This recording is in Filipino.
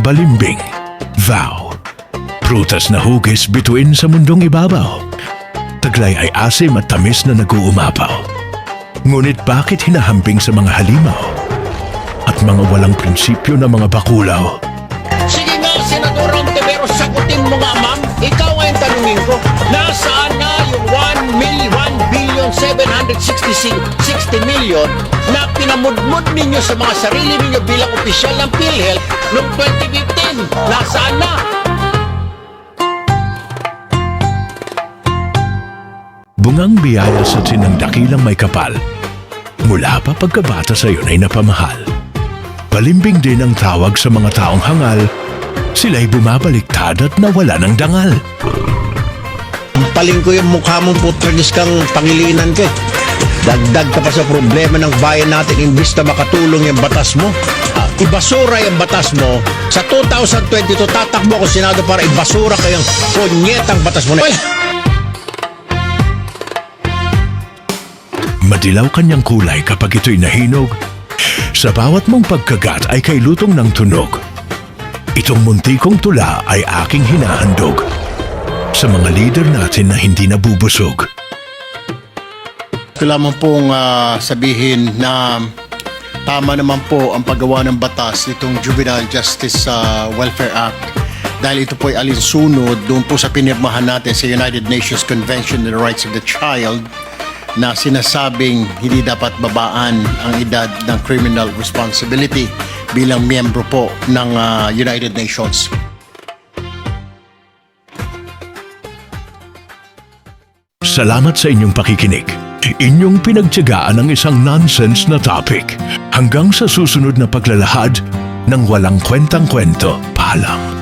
ang balimbing, vow. Prutas na hugis bituin sa mundong ibabaw. Taglay ay asim at tamis na nag-uumapaw. Ngunit bakit hinahamping sa mga halimaw? At mga walang prinsipyo na mga bakulaw? Sige nga, Senador Ontiveros, sagutin mo nga, ma'am. Ikaw ang tanungin ko. Nasaan na yung 1,760 million na pinamudmud ninyo sa mga sarili ninyo bilang opisyal ng PhilHealth noong 2015? Nasaan na? Bungang biyaya sa tinang dakilang may kapal. Mula pa pagkabata sa iyon ay napamahal. Balimbing din ang tawag sa mga taong hangal. Sila'y bumabaliktad at nawala ng dangal. Paling ko yung mukha mong putragis kang pangilinan ko. Dagdag ka pa sa problema ng bayan natin imbis na makatulong yung batas mo. Ibasura yung batas mo. Sa 2022, tatakbo ako Senado para ibasura kayong punyetang batas mo na. Madilaw kanyang kulay kapag ito'y nahinog. Sa bawat mong pagkagat ay kay lutong ng tunog. Itong muntikong tula ay aking hinahandog sa mga leader natin na hindi nabubusog. Kailangan pong sabihin na tama naman po ang paggawa ng batas nitong Juvenile Justice Welfare Act dahil ito po ay alinsunod doon po sa pinirmahan natin sa United Nations Convention on the Rights of the Child na sinasabing hindi dapat babaan ang edad ng criminal responsibility bilang miyembro po ng United Nations. Salamat sa inyong pakikinig. Inyong pinagtiyagaan ang isang nonsense na topic. Hanggang sa susunod na paglalahad ng walang kwentang kwento. Paalam.